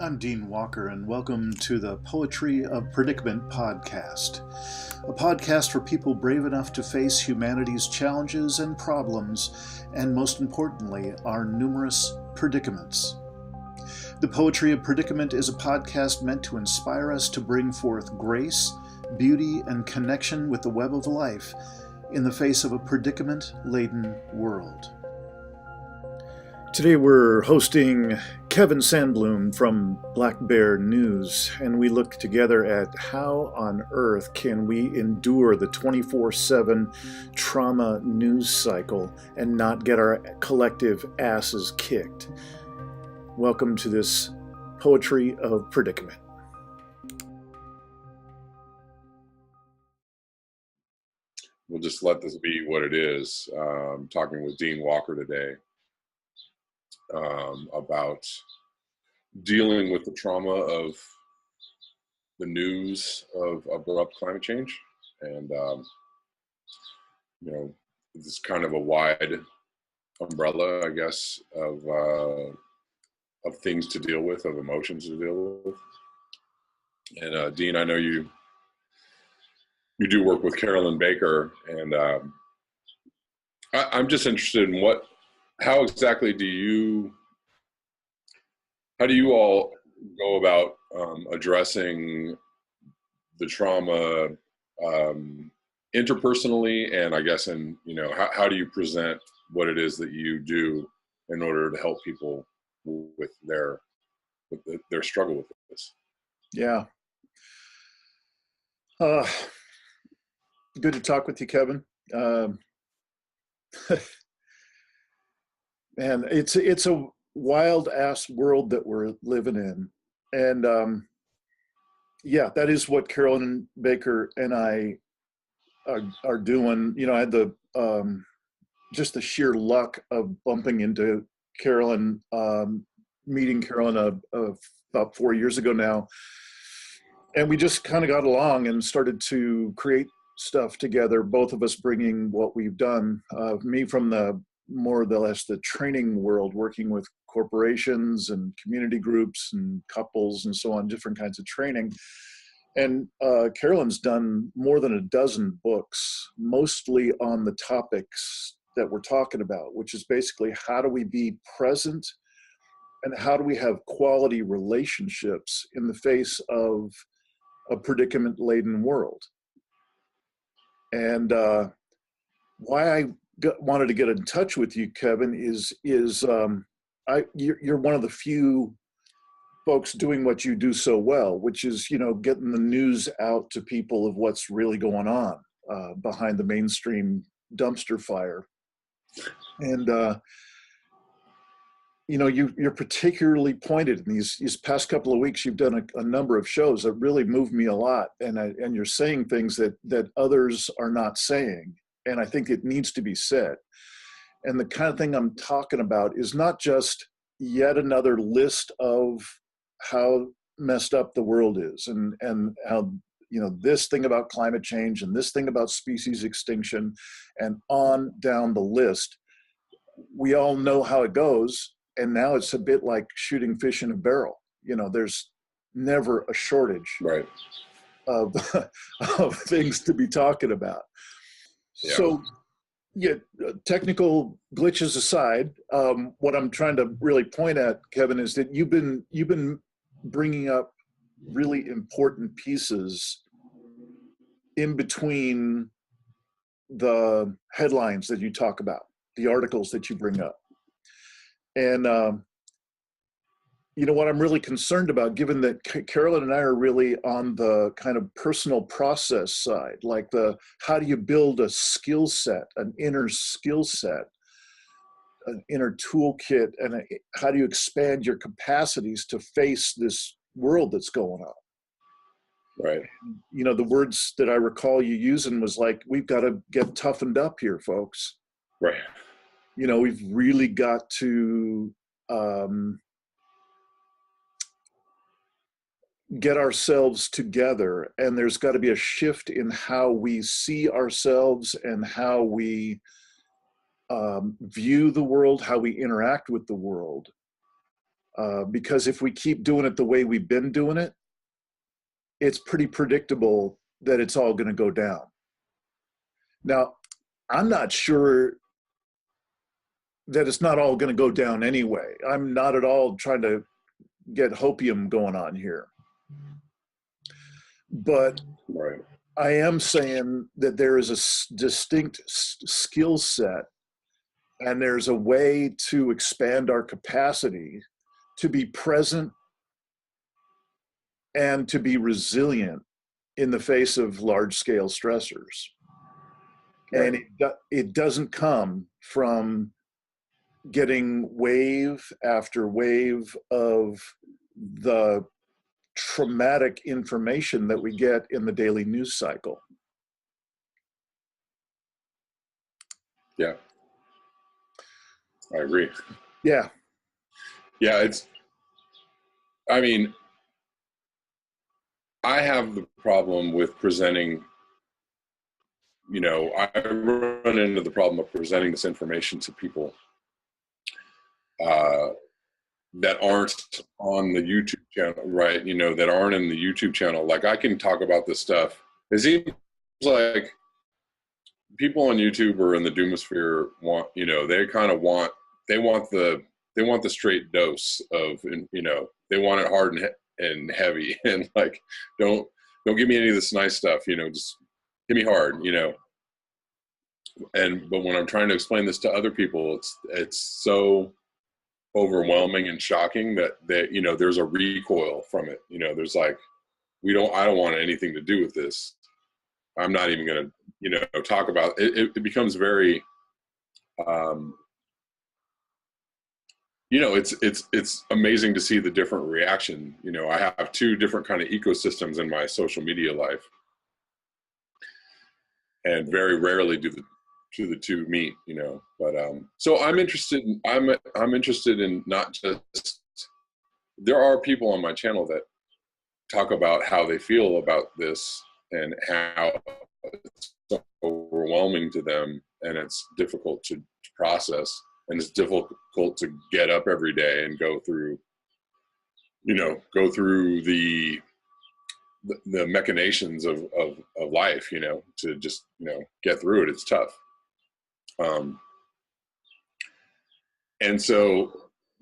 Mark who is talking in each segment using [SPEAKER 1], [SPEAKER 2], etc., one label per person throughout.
[SPEAKER 1] I'm Dean Walker, and welcome to the Poetry of Predicament podcast, a podcast for people brave enough to face humanity's challenges and problems, and most importantly, our numerous predicaments. The Poetry of Predicament is a podcast meant to inspire us to bring forth grace, beauty, and connection with the web of life in the face of a predicament-laden world. Today we're hosting Kevin Sandblum from Black Bear News, and we look together at how on earth can we endure the 24/7 trauma news cycle and not get our collective asses kicked. Welcome to this Poetry of Predicament.
[SPEAKER 2] We'll just let this be what it is. Talking with Dean Walker today about dealing with the trauma of the news of abrupt climate change. And, it's kind of a wide umbrella, I guess, of things to deal with, of emotions to deal with. And Dean, I know you do work with Carolyn Baker, and I'm just interested in how exactly how do you all go about addressing the trauma interpersonally, and I guess how do you present what it is that you do in order to help people with their struggle with this?
[SPEAKER 1] Yeah. Good to talk with you, Kevin. Man, it's a wild ass world that we're living in, and that is what Carolyn Baker and I are doing. I had the just the sheer luck of bumping into Carolyn, meeting Carolyn about 4 years ago now, and we just kind of got along and started to create stuff together, both of us bringing what we've done. Me from the more or less the training world, working with corporations and community groups and couples and so on, different kinds of training. And Carolyn's done more than a dozen books, mostly on the topics that we're talking about, which is basically how do we be present and how do we have quality relationships in the face of a predicament-laden world. And why I wanted to get in touch with you, Kevin, is you're one of the few folks doing what you do so well, which is getting the news out to people of what's really going on behind the mainstream dumpster fire. And you're particularly pointed in these past couple of weeks. You've done a number of shows that really moved me a lot, and you're saying things that others are not saying, and I think it needs to be said. And the kind of thing I'm talking about is not just yet another list of how messed up the world is, and how this thing about climate change and this thing about species extinction, and on down the list. We all know how it goes. And now it's a bit like shooting fish in a barrel. There's never a shortage,
[SPEAKER 2] right,
[SPEAKER 1] of things to be talking about.
[SPEAKER 2] Yeah.
[SPEAKER 1] So, technical glitches aside, what I'm trying to really point at, Kevin, is that you've been bringing up really important pieces in between the headlines that you talk about, the articles that you bring up. And what I'm really concerned about, given that Carolyn and I are really on the kind of personal process side, like how do you build a skill set, an inner skill set, an inner toolkit, and how do you expand your capacities to face this world that's going on?
[SPEAKER 2] Right.
[SPEAKER 1] The words that I recall you using was like, we've got to get toughened up here, folks.
[SPEAKER 2] Right.
[SPEAKER 1] We've really got to get ourselves together, and there's got to be a shift in how we see ourselves and how we view the world, how we interact with the world. Because if we keep doing it the way we've been doing it, it's pretty predictable that it's all going to go down. Now, I'm not sure that it's not all going to go down anyway. I'm not at all trying to get hopium going on here. But
[SPEAKER 2] Right.
[SPEAKER 1] I am saying that there is a distinct skill set, and there's a way to expand our capacity to be present and to be resilient in the face of large scale stressors.
[SPEAKER 2] Right.
[SPEAKER 1] And it doesn't come from getting wave after wave of the traumatic information that we get in the daily news cycle.
[SPEAKER 2] Yeah, I agree.
[SPEAKER 1] Yeah.
[SPEAKER 2] Yeah, I mean, I have the problem with presenting, I run into the problem of presenting this information to people that aren't on the YouTube channel, right? That aren't in the YouTube channel. Like, I can talk about this stuff. It seems like people on YouTube or in the doomosphere want, they kind of want, they want the straight dose of, they want it hard and heavy, and like, don't give me any of this nice stuff, just hit me hard, but when I'm trying to explain this to other people, it's so overwhelming and shocking that there's a recoil from it. There's like, I don't want anything to do with this. I'm not even going to, talk about it. It becomes very, it's amazing to see the different reaction. I have two different kind of ecosystems in my social media life, and very rarely do the two meet, but so I'm interested in not just, there are people on my channel that talk about how they feel about this and how it's so overwhelming to them, and it's difficult to process, and it's difficult to get up every day and go through the machinations of life, to just, get through it. It's tough. And so,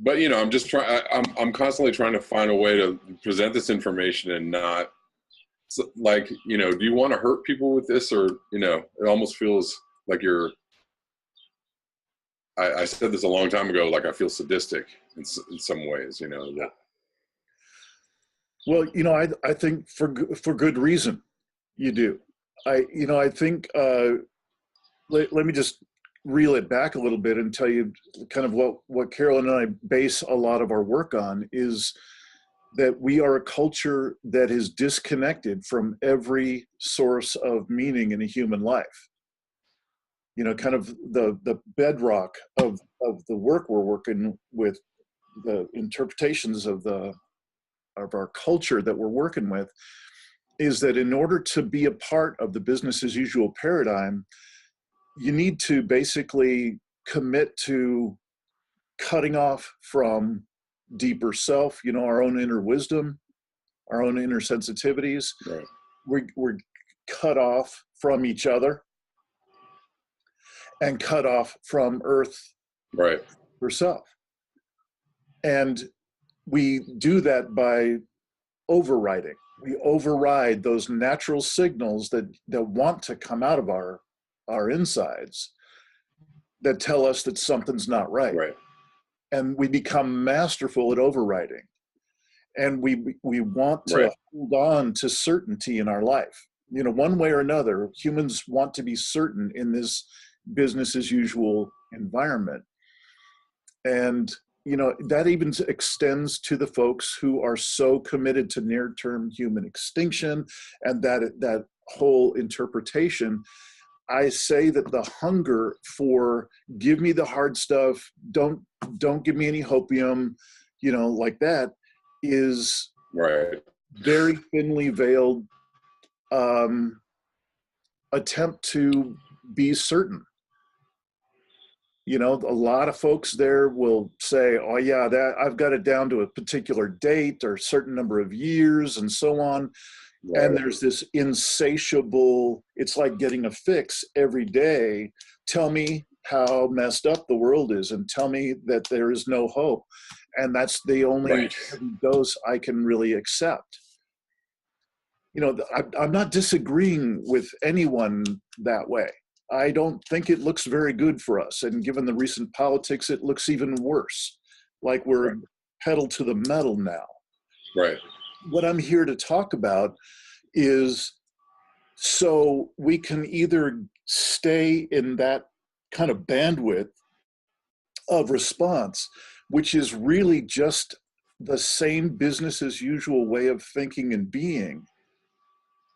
[SPEAKER 2] but, I'm constantly trying to find a way to present this information and not like, do you want to hurt people with this? Or, it almost feels like I said this a long time ago, like I feel sadistic in some ways, that.
[SPEAKER 1] Well, I think for good reason you do. I think, let me just reel it back a little bit and tell you kind of what Carolyn and I base a lot of our work on, is that we are a culture that is disconnected from every source of meaning in a human life. Kind of the bedrock of the work we're working with, the interpretations of our culture that we're working with, is that in order to be a part of the business as usual paradigm, you need to basically commit to cutting off from deeper self, our own inner wisdom, our own inner sensitivities.
[SPEAKER 2] Right.
[SPEAKER 1] We're cut off from each other and cut off from Earth,
[SPEAKER 2] Right,
[SPEAKER 1] herself. And we do that by overriding. We override those natural signals that want to come out of our insides, that tell us that something's not right.
[SPEAKER 2] right,
[SPEAKER 1] And we become masterful at overriding. And we want to
[SPEAKER 2] right.
[SPEAKER 1] hold on to certainty in our life. One way or another, humans want to be certain in this business as usual environment. And that even extends to the folks who are so committed to near-term human extinction and that whole interpretation. I say that the hunger for give me the hard stuff, don't give me any hopium, like that, is
[SPEAKER 2] Right.
[SPEAKER 1] very thinly veiled attempt to be certain. You know, a lot of folks there will say, oh yeah, that I've got it down to a particular date or a certain number of years and so on. And
[SPEAKER 2] Right.
[SPEAKER 1] there's this insatiable, it's like getting a fix every day. Tell me how messed up the world is and tell me that there is no hope. And that's the only
[SPEAKER 2] Right.
[SPEAKER 1] dose I can really accept. You know, I'm not disagreeing with anyone that way. I don't think it looks very good for us. And given the recent politics, it looks even worse. Like we're
[SPEAKER 2] Right.
[SPEAKER 1] pedal to the metal now.
[SPEAKER 2] Right.
[SPEAKER 1] What I'm here to talk about is so we can either stay in that kind of bandwidth of response, which is really just the same business as usual way of thinking and being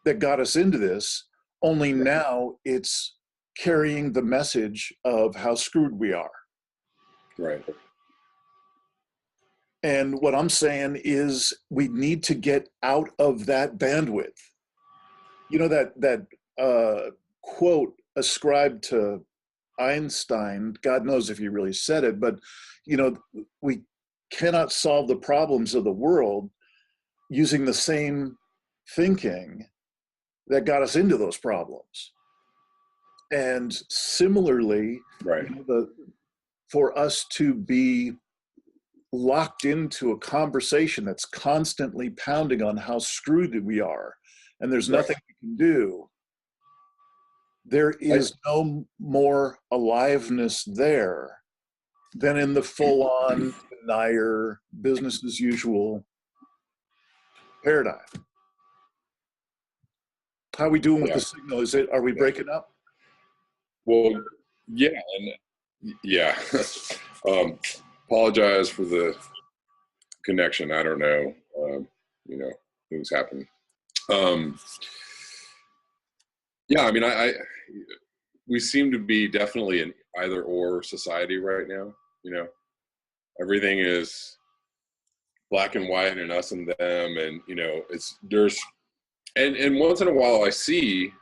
[SPEAKER 1] that got us into this, only now it's carrying the message of how screwed we are.
[SPEAKER 2] Right.
[SPEAKER 1] And what I'm saying is we need to get out of that bandwidth. You know, that quote ascribed to Einstein, God knows if he really said it, but, you know, we cannot solve the problems of the world using the same thinking that got us into those problems. And similarly,
[SPEAKER 2] Right.
[SPEAKER 1] you know, for us to be locked into a conversation that's constantly pounding on how screwed we are and there's
[SPEAKER 2] Right.
[SPEAKER 1] nothing we can do, there is no more aliveness there than in the full-on denier, business as usual paradigm. How are we doing with
[SPEAKER 2] Yeah.
[SPEAKER 1] the signal? Are we breaking up?
[SPEAKER 2] Well, yeah, and yeah. Apologize for the connection. I don't know. You know, things happen. Yeah, I mean, we seem to be definitely an either or society right now. You know, everything is black and white and us and them, and you know, and once in a while I see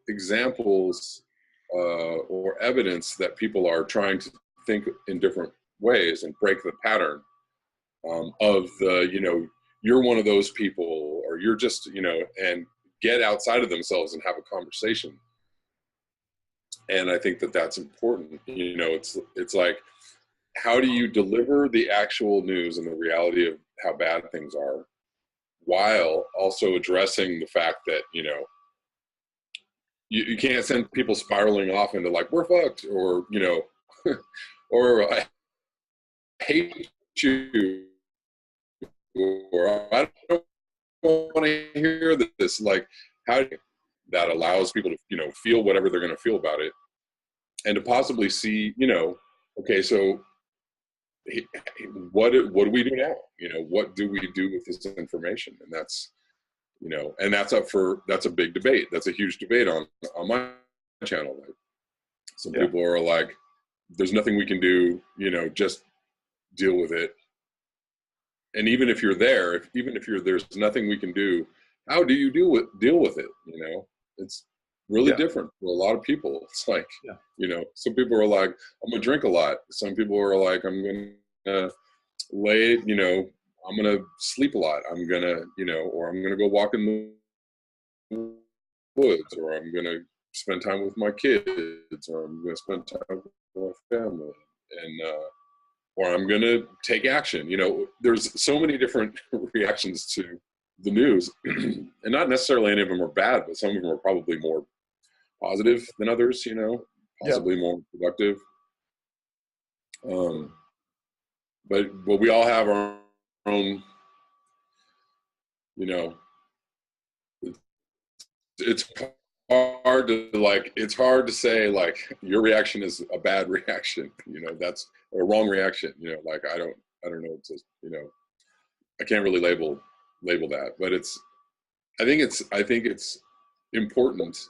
[SPEAKER 2] examples or evidence that people are trying to think in different ways and break the pattern of the, you know, you're one of those people, or you're just, you know, and get outside of themselves and have a conversation. And I think that that's important. You know, it's like, how do you deliver the actual news and the reality of how bad things are, while also addressing the fact that, you know, you can't send people spiraling off into like, we're fucked, or, you know, or I hate you, or I don't want to hear this. Like, how that allows people to, you know, feel whatever they're going to feel about it, and to possibly see, you know, okay, so what do we do now? You know, what do we do with this information? And that's, you know, and that's a big debate. That's a huge debate on my channel. Like, some people are like, there's nothing we can do, you know, just deal with it. And even if you're there, there's nothing we can do, how do you deal with it? You know, it's really different for a lot of people. It's like, you know, some people are like, I'm gonna drink a lot. Some people are like, I'm gonna lay, you know, I'm gonna sleep a lot. I'm gonna, you know, or I'm gonna go walk in the woods, or I'm gonna spend time with my kids, or I'm gonna spend time with my family, and or I'm gonna take action. You know, there's so many different reactions to the news, and not necessarily any of them are bad, but some of them are probably more positive than others. You know, possibly more productive. But we all have our own, you know, it's hard to say like your reaction is a bad reaction, you know, that's a wrong reaction, you know, like I don't know, it's just, you know, I can't really label that, but I think it's important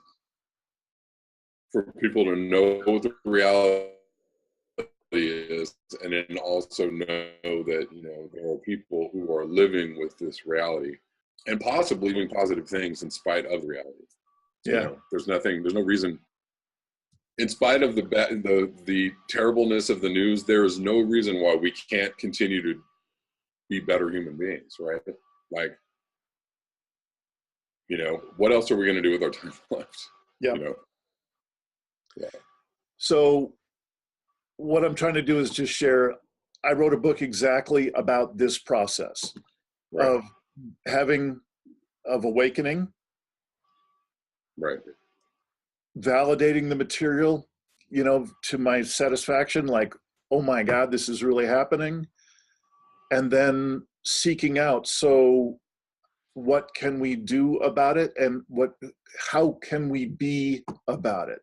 [SPEAKER 2] for people to know what the reality is, and then also know that, you know, there are people who are living with this reality and possibly doing positive things in spite of the reality. You know, there's no reason in spite of the terribleness of the news, there is no reason why we can't continue to be better human beings, right? Like, what else are we going to do with our time left?
[SPEAKER 1] Yeah.
[SPEAKER 2] Yeah.
[SPEAKER 1] So what I'm trying to do is just share, I wrote a book exactly about this process
[SPEAKER 2] Right.
[SPEAKER 1] of awakening,
[SPEAKER 2] Right.
[SPEAKER 1] validating the material, to my satisfaction, like, oh my God, this is really happening. And then seeking out, so what can we do about it, and how can we be about it?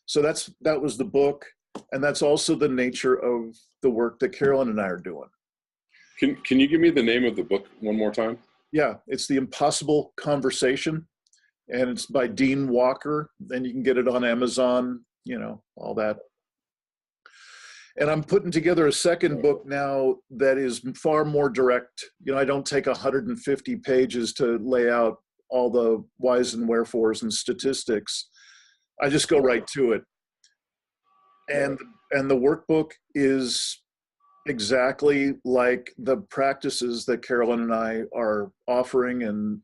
[SPEAKER 1] So that was the book, and that's also the nature of the work that Carolyn and I are doing.
[SPEAKER 2] Can you give me the name of the book one more time?
[SPEAKER 1] Yeah, it's The Impossible Conversation, and it's by Dean Walker. Then you can get it on Amazon, all that. And I'm putting together a second book now that is far more direct. I don't take 150 pages to lay out all the whys and wherefores and statistics. I just go right to it. And the workbook is exactly like the practices that Carolyn and I are offering, and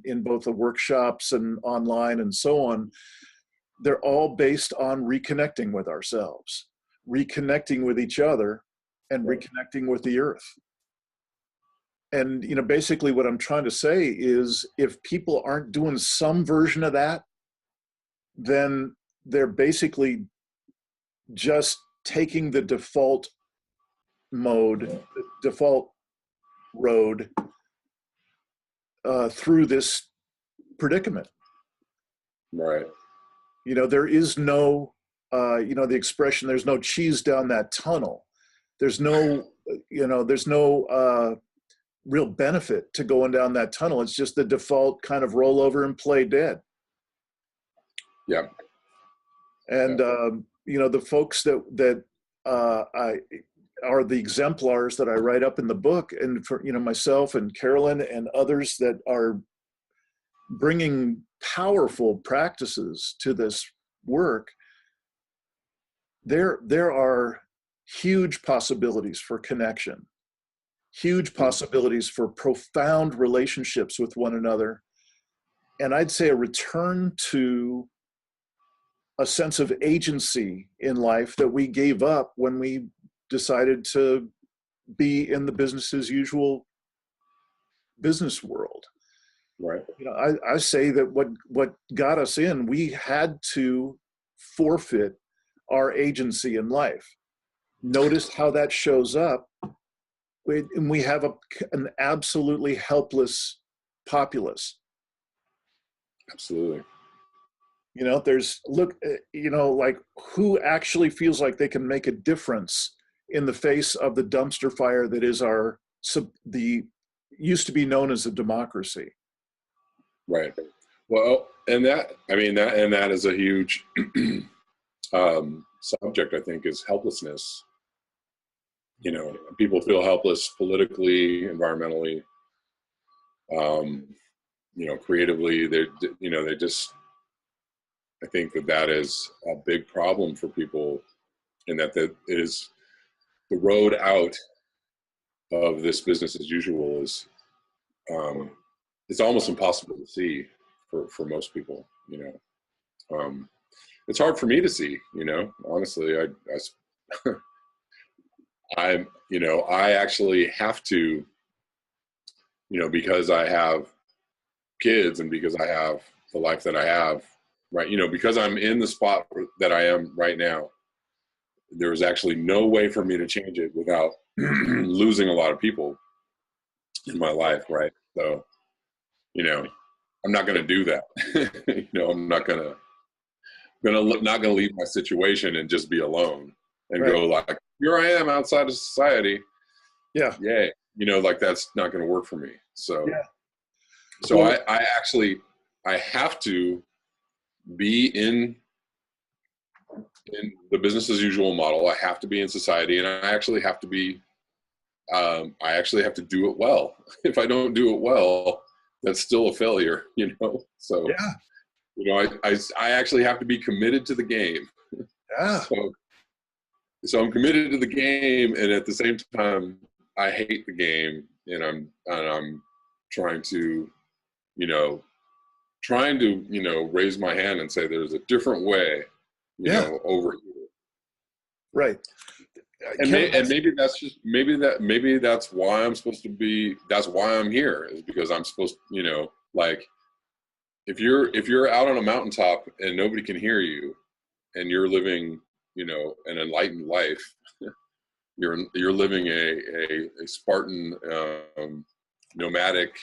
[SPEAKER 1] in both the workshops and online and so on. They're all based on reconnecting with ourselves, reconnecting with each other, and reconnecting with the earth. And basically what I'm trying to say is, if people aren't doing some version of that, then they're basically just taking the default mode, the default road through this predicament.
[SPEAKER 2] Right.
[SPEAKER 1] There is no, the expression, there's no cheese down that tunnel. There's no, real benefit to going down that tunnel. It's just the default kind of roll over and play dead.
[SPEAKER 2] Yeah.
[SPEAKER 1] And, the folks that I are the exemplars that I write up in the book, and for, myself and Carolyn and others that are bringing powerful practices to this work, there are huge possibilities for connection, huge possibilities for profound relationships with one another. And I'd say a return to a sense of agency in life that we gave up when we decided to be in the business as usual business world.
[SPEAKER 2] Right.
[SPEAKER 1] I say that what got us in, we had to forfeit our agency in life. Notice how that shows up. And we have an absolutely helpless populace.
[SPEAKER 2] Absolutely.
[SPEAKER 1] Like, who actually feels like they can make a difference in the face of the dumpster fire that is used to be known as a democracy.
[SPEAKER 2] Right. Well, and that is a huge subject, I think, is helplessness. People feel helpless politically, environmentally, creatively. They just, I think that is a big problem for people, and that is the road out of this business as usual is, it's almost impossible to see for most people. It's hard for me to see. Honestly, I actually have to, because I have kids and because I have the life that I have, right? Because I'm in the spot that I am right now, there's actually no way for me to change it without losing a lot of people in my life, right? So, I'm not going to do that. I'm not going to leave my situation and just be alone and go like, here I am outside of society.
[SPEAKER 1] Yeah.
[SPEAKER 2] Yay. Like, that's not going to work for me. So, I have to be in the business as usual model. I have to be in society, and I actually have to be, I actually have to do it well. If I don't do it well, that's still a failure, So,
[SPEAKER 1] yeah.
[SPEAKER 2] I actually have to be committed to the game.
[SPEAKER 1] Yeah.
[SPEAKER 2] So I'm committed to the game, and at the same time, I hate the game, and I'm trying to, you know, raise my hand and say there's a different way,
[SPEAKER 1] Yeah.
[SPEAKER 2] over here.
[SPEAKER 1] Right.
[SPEAKER 2] And,
[SPEAKER 1] Kevin,
[SPEAKER 2] maybe that's why I'm supposed to be. That's why I'm here, is because I'm supposed, like, if you're out on a mountaintop and nobody can hear you, and you're living, an enlightened life, you're living a Spartan, nomadic,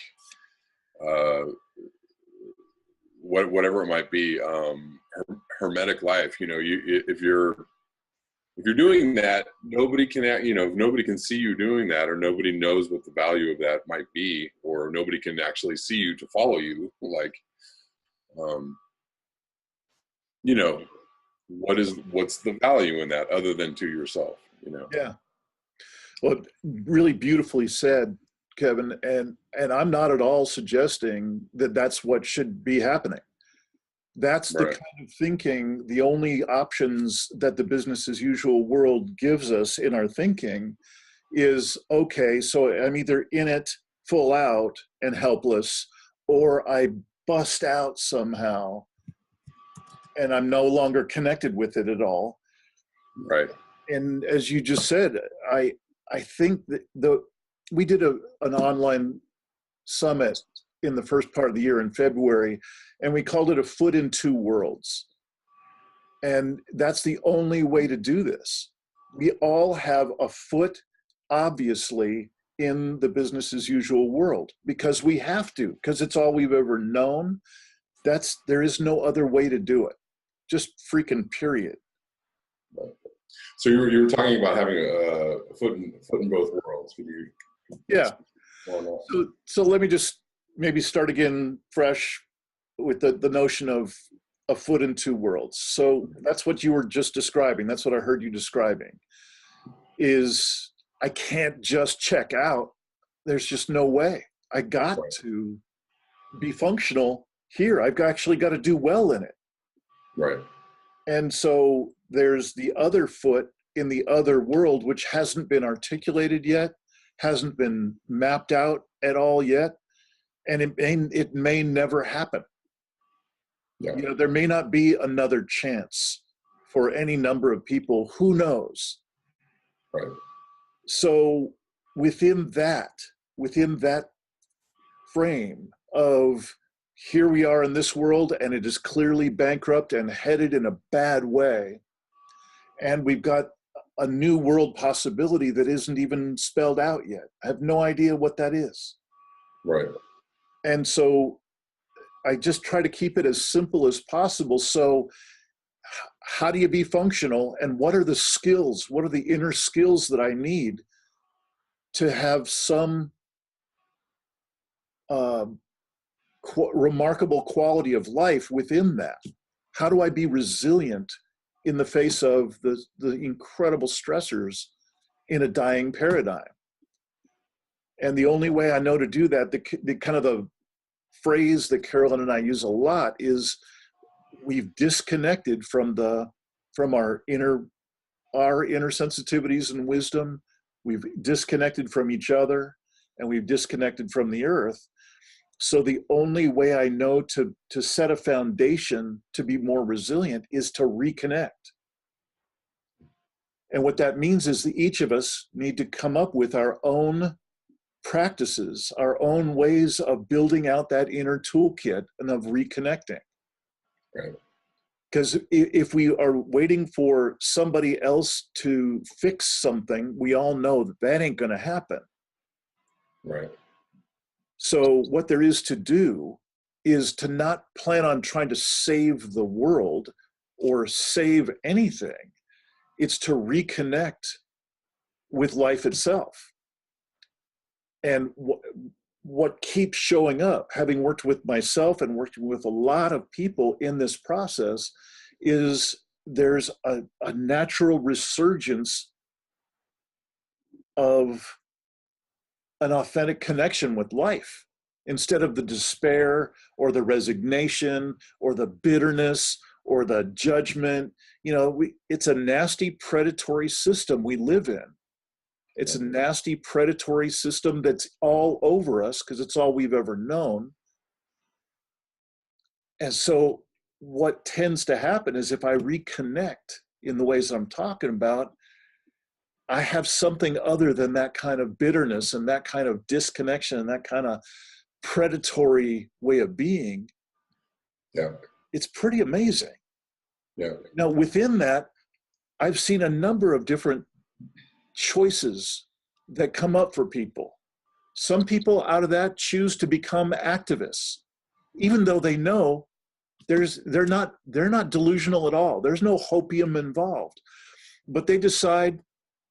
[SPEAKER 2] whatever it might be, hermetic life. If you're doing that, nobody can, if nobody can see you doing that, or nobody knows what the value of that might be, or nobody can actually see you to follow you, like, what's the value in that other than to yourself,
[SPEAKER 1] Yeah. Well, really beautifully said, Kevin. And I'm not at all suggesting that that's what should be happening. That's the
[SPEAKER 2] Right.
[SPEAKER 1] kind of thinking, the only options that the business as usual world gives us in our thinking is, okay, so I'm either in it full out and helpless, or I bust out somehow and I'm no longer connected with it at all.
[SPEAKER 2] Right.
[SPEAKER 1] And as you just said, I think that we did an online summit in the first part of the year in February, and we called it A Foot in Two Worlds. And that's the only way to do this. We all have a foot, obviously, in the business as usual world, because we have to, because it's all we've ever known. There is no other way to do it. Just freaking period.
[SPEAKER 2] So you were talking about having a foot in both worlds. Could you?
[SPEAKER 1] Yeah. So let me just maybe start again fresh with the notion of a foot in two worlds. So that's what you were just describing. That's what I heard you describing. Is I can't just check out. There's just no way. I got to be functional here. I've actually got to do well in it.
[SPEAKER 2] Right.
[SPEAKER 1] And so there's the other foot in the other world, which hasn't been articulated yet, hasn't been mapped out at all yet, and it may never happen.
[SPEAKER 2] Yeah.
[SPEAKER 1] There may not be another chance for any number of people. Who knows?
[SPEAKER 2] Right.
[SPEAKER 1] So within that frame of, here we are in this world, and it is clearly bankrupt and headed in a bad way, and we've got a new world possibility that isn't even spelled out yet. I have no idea what that is.
[SPEAKER 2] Right.
[SPEAKER 1] And so I just try to keep it as simple as possible. So how do you be functional, and what are the skills? What are the inner skills that I need to have some remarkable quality of life within that? How do I be resilient in the face of the incredible stressors in a dying paradigm? And the only way I know to do that, the kind of the phrase that Carolyn and I use a lot, is we've disconnected from our inner sensitivities and wisdom. We've disconnected from each other, and we've disconnected from the earth. So the only way I know to set a foundation to be more resilient is to reconnect. And what that means is that each of us need to come up with our own practices, our own ways of building out that inner toolkit and of reconnecting.
[SPEAKER 2] Right.
[SPEAKER 1] Because if we are waiting for somebody else to fix something, we all know that ain't going to happen.
[SPEAKER 2] Right.
[SPEAKER 1] So what there is to do is to not plan on trying to save the world or save anything. It's to reconnect with life itself. And what keeps showing up, having worked with myself and working with a lot of people in this process, is there's a natural resurgence of an authentic connection with life instead of the despair or the resignation or the bitterness or the judgment. You know, it's a nasty predatory system we live in. It's a nasty predatory system that's all over us because it's all we've ever known. And so what tends to happen is if I reconnect in the ways I'm talking about, I have something other than that kind of bitterness and that kind of disconnection and that kind of predatory way of being.
[SPEAKER 2] Yeah.
[SPEAKER 1] It's pretty amazing.
[SPEAKER 2] Yeah.
[SPEAKER 1] Now, within that, I've seen a number of different choices that come up for people. Some people out of that choose to become activists, even though they know they're not delusional at all. There's no hopium involved, but they decide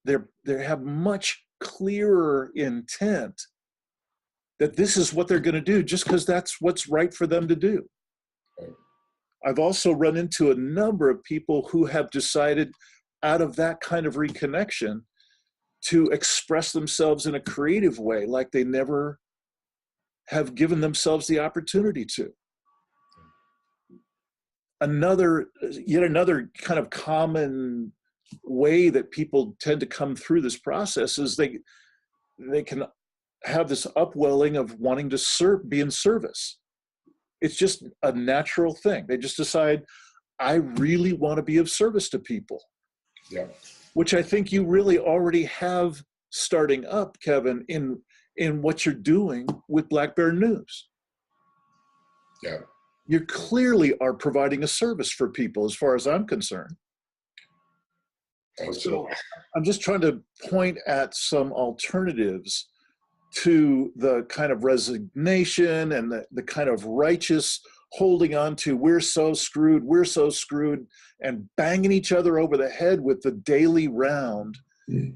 [SPEAKER 1] they have much clearer intent that this is what they're going to do just because that's what's right for them to do. I've also run into a number of people who have decided out of that kind of reconnection to express themselves in a creative way like they never have given themselves the opportunity to. Yet another kind of common way that people tend to come through this process is they can have this upwelling of wanting to be in service. It's just a natural thing. They just decide, I really want to be of service to people.
[SPEAKER 2] Yeah.
[SPEAKER 1] Which I think you really already have starting up, Kevin, in what you're doing with Black Bear News.
[SPEAKER 2] Yeah.
[SPEAKER 1] You clearly are providing a service for people as far as I'm concerned. So I'm just trying to point at some alternatives to the kind of resignation and the kind of righteous holding on to we're so screwed, and banging each other over the head with the daily round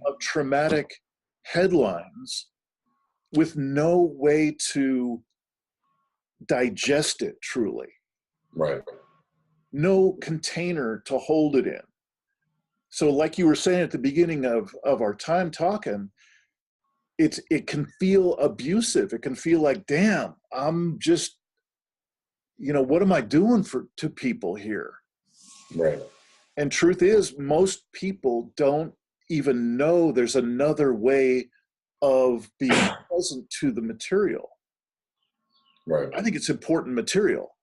[SPEAKER 1] of traumatic headlines with no way to digest it truly.
[SPEAKER 2] Right.
[SPEAKER 1] No container to hold it in. So like you were saying at the beginning of our time talking, it can feel abusive. It can feel like, damn, I'm just, what am I doing to people here?
[SPEAKER 2] Right.
[SPEAKER 1] And truth is, most people don't even know there's another way of being present to the material.
[SPEAKER 2] Right.
[SPEAKER 1] I think it's important material.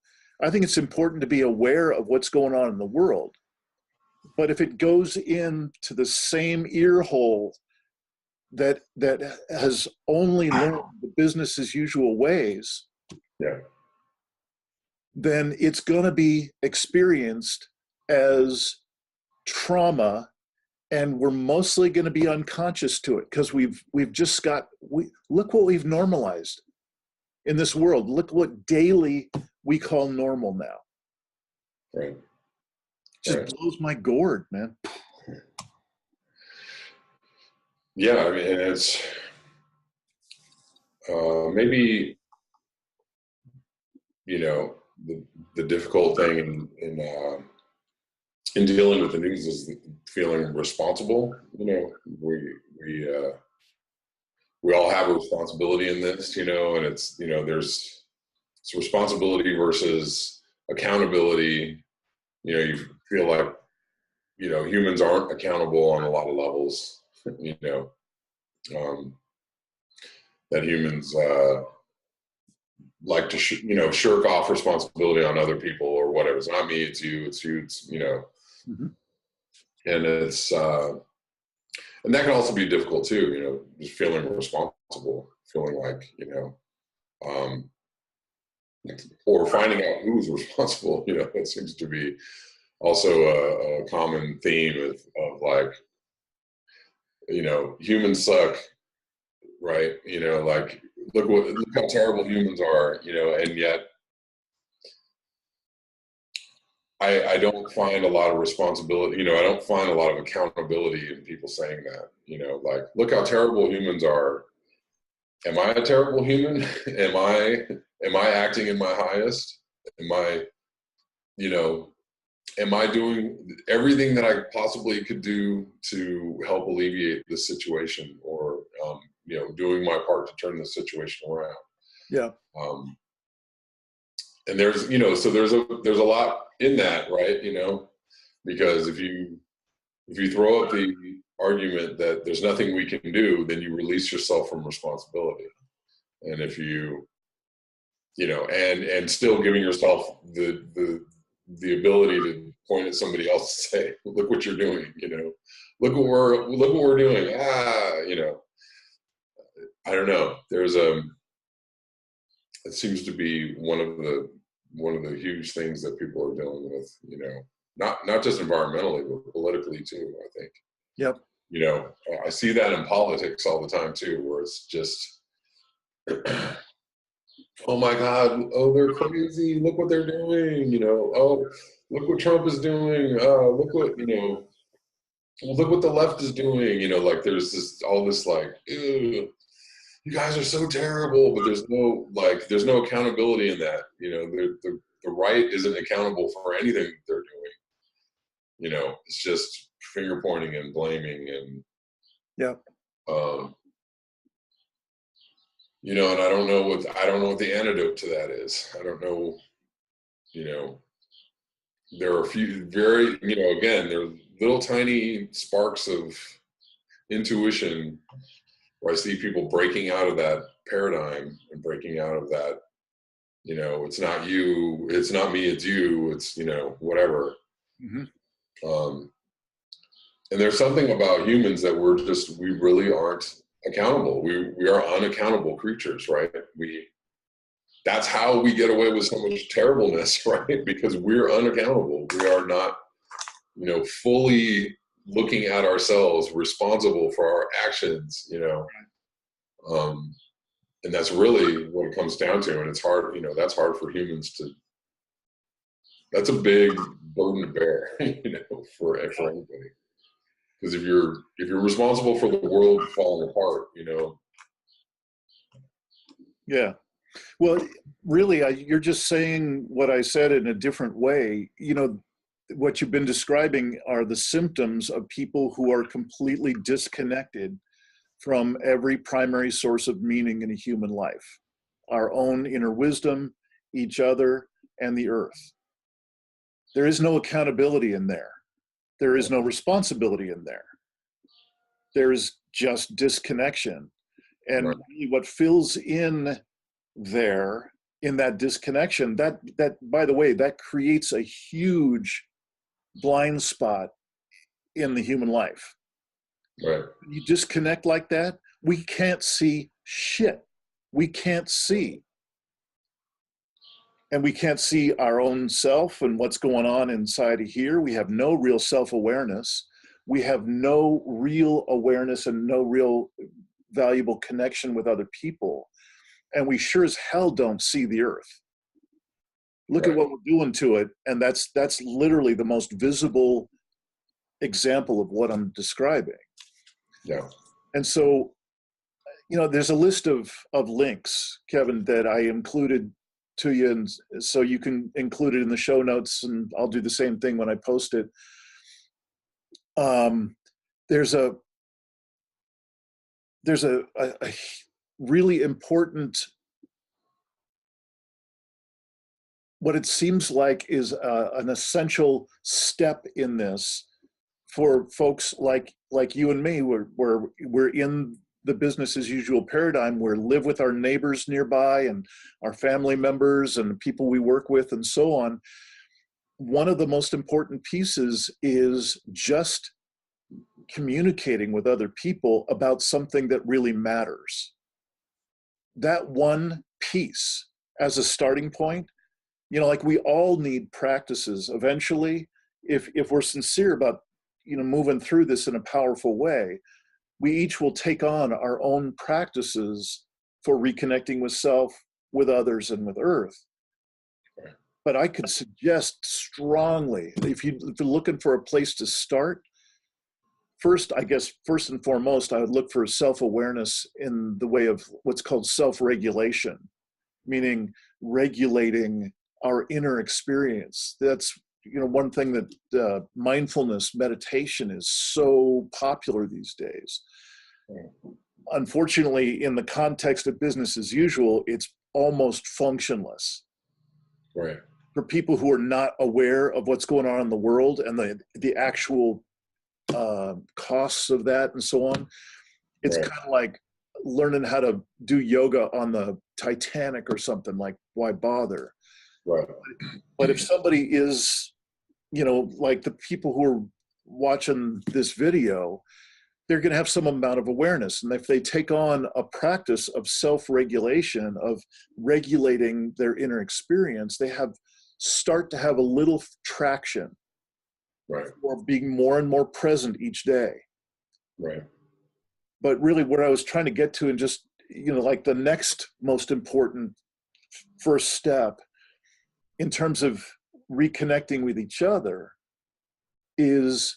[SPEAKER 1] I think it's important to be aware of what's going on in the world. But if it goes into the same ear hole that has only learned the business as usual ways,
[SPEAKER 2] yeah,
[SPEAKER 1] then it's going to be experienced as trauma, and we're mostly going to be unconscious to it because we've just look what we've normalized in this world. Look what daily we call normal now.
[SPEAKER 2] Right.
[SPEAKER 1] Just blows my gourd, man.
[SPEAKER 2] Yeah, I mean, it's maybe, the difficult thing in dealing with the news is feeling responsible. We all have a responsibility in this, and it's, there's responsibility versus accountability. You feel like, humans aren't accountable on a lot of levels, that humans like to, shirk off responsibility on other people or whatever. It's not me, it's you,
[SPEAKER 1] Mm-hmm.
[SPEAKER 2] And it's, and that can also be difficult too, just feeling responsible, feeling like, or finding out who's responsible, that seems to be also a common theme of like, humans suck, right? Like, look how terrible humans are, and yet I don't find a lot of responsibility, I don't find a lot of accountability in people saying that, like, look how terrible humans are. Am I a terrible human? Am I acting in my highest? Am I doing everything that I possibly could do to help alleviate this situation, or, doing my part to turn the situation around?
[SPEAKER 1] Yeah.
[SPEAKER 2] Um, and there's, so there's a lot in that, right? Because if you throw up the argument that there's nothing we can do, then you release yourself from responsibility. And if and still giving yourself the ability to point at somebody else and say, look what you're doing, look what we're doing. I don't know. It seems to be one of the huge things that people are dealing with, not just environmentally, but politically too, I think.
[SPEAKER 1] Yep.
[SPEAKER 2] I see that in politics all the time too, where it's just, oh my God, oh, they're crazy. Look what they're doing, oh, look what Trump is doing. Look what, look what the left is doing, like there's all this like, ew, you guys are so terrible, but there's no accountability in that. The right isn't accountable for anything they're doing. It's just finger pointing and blaming and,
[SPEAKER 1] yeah.
[SPEAKER 2] And I don't know what the antidote to that is. I don't know, there are a few very, again, there are little tiny sparks of intuition where I see people breaking out of that paradigm and breaking out of that, it's not you, it's not me, it's you, it's, whatever.
[SPEAKER 1] Mm-hmm.
[SPEAKER 2] And there's something about humans that we really aren't accountable. We are unaccountable creatures, right? That's how we get away with so much terribleness, right? Because we're unaccountable. We are not, fully looking at ourselves, responsible for our actions, and that's really what it comes down to. And it's hard, that's hard for humans that's a big burden to bear, for everybody. Because if you're responsible for the world falling apart,
[SPEAKER 1] Yeah. Well, really, you're just saying what I said in a different way. What you've been describing are the symptoms of people who are completely disconnected from every primary source of meaning in a human life, our own inner wisdom, each other, and the earth. There is no accountability in there. There is no responsibility in there. There's just disconnection. And
[SPEAKER 2] right.
[SPEAKER 1] really what fills in there in that disconnection, that by the way, that creates a huge blind spot in the human life.
[SPEAKER 2] Right.
[SPEAKER 1] You disconnect like that, we can't see shit. We can't see. And we can't see our own self and what's going on inside of here. We have no real self-awareness. We have no real awareness and no real valuable connection with other people. And we sure as hell don't see the earth. Look
[SPEAKER 2] right.
[SPEAKER 1] at what we're doing to it. And that's literally the most visible example of what I'm describing.
[SPEAKER 2] Yeah.
[SPEAKER 1] And so, there's a list of links, Kevin, that I included to you, and so you can include it in the show notes, and I'll do the same thing when I post it. There's a really important, what it seems like is an essential step in this for folks like you and me, where we're in the business as usual paradigm, where live with our neighbors nearby and our family members and people we work with and so on. One of the most important pieces is just communicating with other people about something that really matters. That one piece as a starting point, like we all need practices eventually, if we're sincere about, moving through this in a powerful way, we each will take on our own practices for reconnecting with self, with others, and with earth. But I could suggest strongly, if you're looking for a place to start, first and foremost, I would look for self-awareness in the way of what's called self-regulation, meaning regulating our inner experience. That's one thing that mindfulness meditation is so popular these days. Unfortunately, in the context of business as usual, it's almost functionless
[SPEAKER 2] Right.
[SPEAKER 1] for people who are not aware of what's going on in the world and the actual costs of that and so on. It's
[SPEAKER 2] Right.
[SPEAKER 1] kind of like learning how to do yoga on the Titanic or something. Like, why bother?
[SPEAKER 2] Right.
[SPEAKER 1] But if somebody is, like the people who are watching this video, they're going to have some amount of awareness. And if they take on a practice of self-regulation, of regulating their inner experience, they start to have a little traction
[SPEAKER 2] Right.
[SPEAKER 1] for being more and more present each day.
[SPEAKER 2] Right.
[SPEAKER 1] But really what I was trying to get to, and just, like the next most important first step in terms of reconnecting with each other is